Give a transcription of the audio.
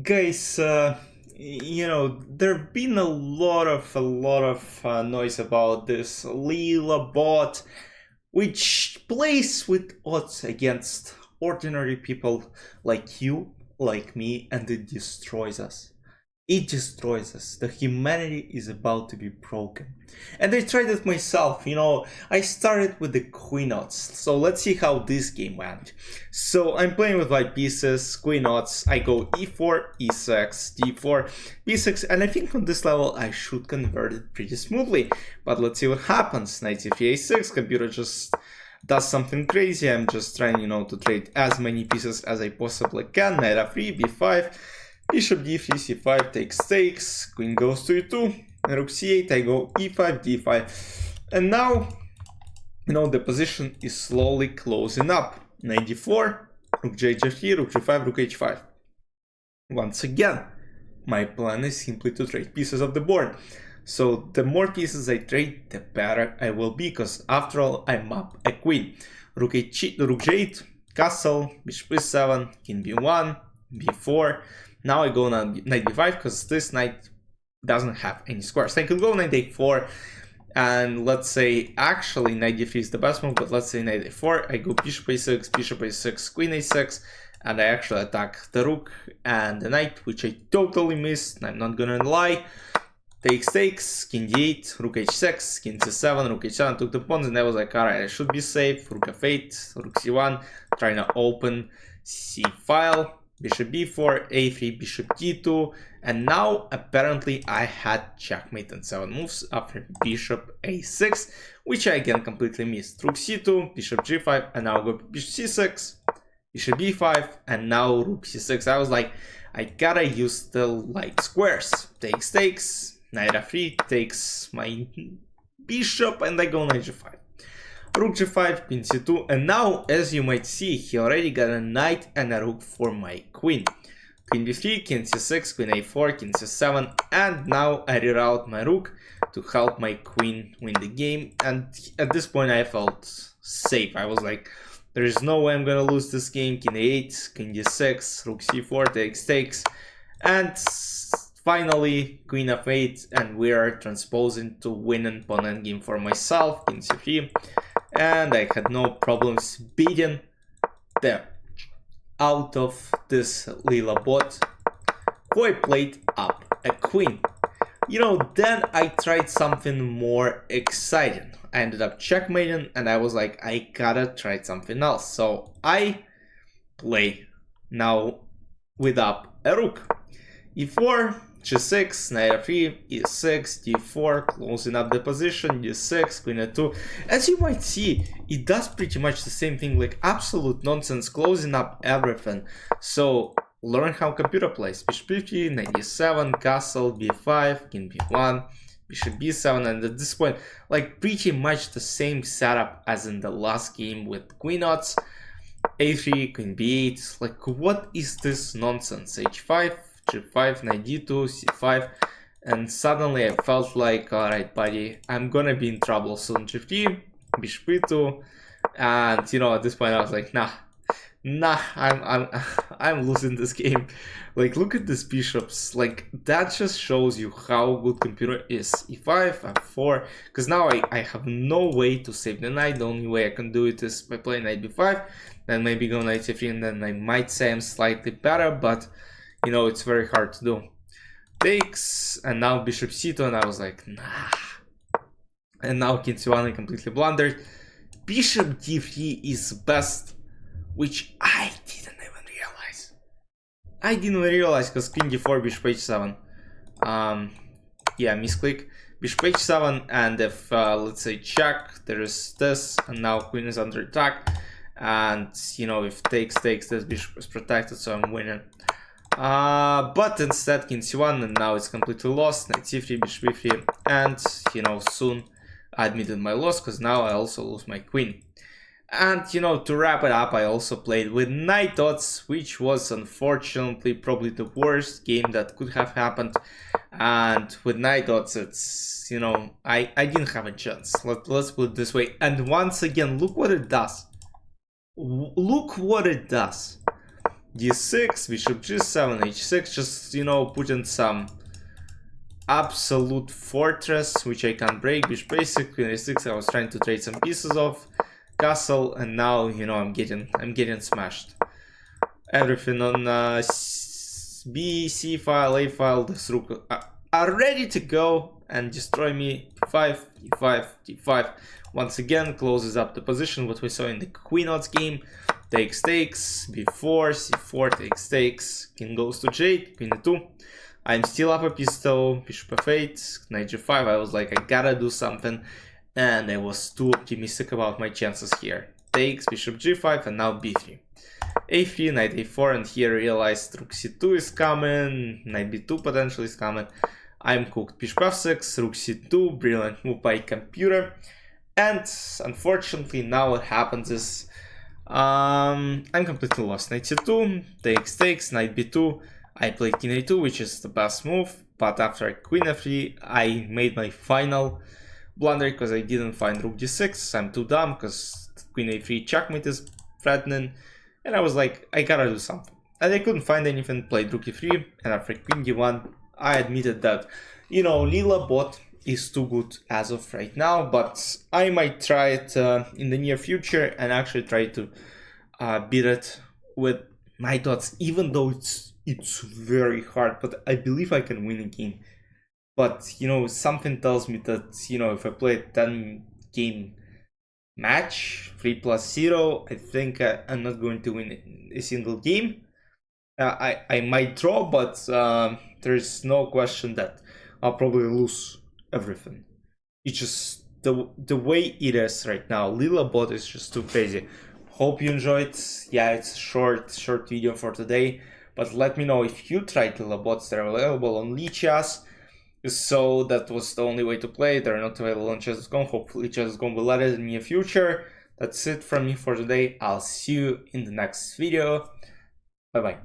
Guys, there've been a lot of noise about this Leela bot, which plays with odds against ordinary people like you, like me, and it destroys us. It destroys us. The humanity is about to be broken. And I tried it myself, I started with the queen odds. So let's see how this game went. So I'm playing with white pieces, queen odds. I go e4, e6, d4, b6, and I think on this level I should convert it pretty smoothly. But let's see what happens. Knight c3, a6, computer just does something crazy. I'm just trying, to trade as many pieces as I possibly can. Knight f3, b5. Bishop d3, c5 takes, queen goes to e2, rook c8, I go e5, d5. And now, the position is slowly closing up. Knight d4, rook j3, rook g5, rook h5. Once again, my plan is simply to trade pieces of the board. So the more pieces I trade, the better I will be, because after all, I'm up a queen. Rook j8, castle, bishop e7, king b1, b4. Now I go knight b5 because this knight doesn't have any squares. I could go knight a4 and let's say actually knight d3 is the best move, but let's say knight a4. I go bishop a6, queen a6, and I actually attack the rook and the knight, which I totally missed. I'm not gonna lie. Takes, king d8, rook h6, king c7, rook h7, took the pawns, and I was like, alright, I should be safe. Rook f8, rook c1, trying to open c file. Bishop b4, a3, bishop d2, and now apparently I had checkmate and 7 moves after bishop a6, which I again completely missed. Rook c2, bishop g5, and now go bishop c6, bishop b5, and now rook c6. I was like, I gotta use the light squares. Takes, knight f3, takes my bishop, and I go knight g5. Rook g5, queen c2, and now, as you might see, he already got a knight and a rook for my queen. Queen b3, king c6, queen a4, king c7, and now I reroute my rook to help my queen win the game, and at this point I felt safe. I was like, there is no way I'm gonna lose this game. King a8, king d6, rook c4, takes, and finally queen f8, and we are transposing to win an opponent game for myself. King c3. And I had no problems beating the out of this Leela bot, who I played up a queen. Then I tried something more exciting. I ended up checkmating, and I was like, I gotta try something else. So I play now with up a rook. e4, g6, knight f3, e6, d4, closing up the position, d6, queen a2. As you might see, it does pretty much the same thing, like absolute nonsense, closing up everything. So learn how computer plays. Bishop b3, knight d7, castle, b5, king b1, bishop b7, and at this point, like pretty much the same setup as in the last game with queen odds. a3, queen b8, like what is this nonsense? h5, g5, knight d2, c5, and suddenly I felt like, alright buddy, I'm gonna be in trouble soon. g3, bishop e2, and at this point I was like, nah, I'm losing this game. Like, look at these bishops, like that just shows you how good computer is. e5, f4, because now I have no way to save the knight. The only way I can do it is by playing knight b5, then maybe go knight c3, and then I might say I'm slightly better, but it's very hard to do. Takes, and now bishop c2, and I was like, nah. And now king c1, I completely blundered. Bishop d3 is best, which I didn't even realize. I didn't realize, because queen d4, bishop h7. Yeah, misclick. Bishop h7, and if, let's say, check, there is this, and now queen is under attack. And, if takes, this bishop is protected, so I'm winning. But instead king c1, and now it's completely lost. Knight c3, bishop b3, and soon I admitted my loss, because now I also lose my queen. And to wrap it up, I also played with knight odds, which was unfortunately probably the worst game that could have happened. And with knight odds, it's I didn't have a chance. Let's put it this way. And once again, look what it does. Look what it does. d6, bishop g7, h6, just, you know, put in some absolute fortress which I can't break. Bishop a6, queen a6. I was trying to trade some pieces off castle, and now, you know, I'm getting smashed. Everything on B, C file, A file, this rook are ready to go and destroy me. d5, d5, d5. Once again, closes up the position what we saw in the Queen Odds game. Takes, b4, c4, takes, king goes to j8, queen e2. I'm still up a piece though, bishop f8, knight g5. I was like, I gotta do something, and I was too optimistic about my chances here. Takes, bishop g5, and now b3. a3, knight a4, and here I realized rook c2 is coming, knight b2 potentially is coming. I'm cooked. Bishop f6, rook c2, brilliant move by computer. And unfortunately, now what happens is I'm completely lost. Knight c2, takes, knight b2. I played king a2, which is the best move, but after queen f3, I made my final blunder because I didn't find rook d6. I'm too dumb because queen a3 checkmate is threatening, and I was like, I gotta do something. And I couldn't find anything, played rook e3, and after queen d1, I admitted that, you know, Leela bot is too good as of right now, but I might try it in the near future and actually try to beat it with my dots, even though it's very hard, but I believe I can win a game. But, you know, something tells me that, you know, if I play a 10 game match, 3+0, I think I'm not going to win a single game. I might draw, but there's no question that I'll probably lose everything. It's just the way it is right now. Leela bot is just too crazy. Hope you enjoyed. Yeah, it's a short video for today, but let me know if you tried Leela bots. They're available on Lichess. So that was the only way to play. They're not available on chess.com. Hopefully chess.com will let it in the near future. That's it from me for today. I'll see you in the next video. Bye bye.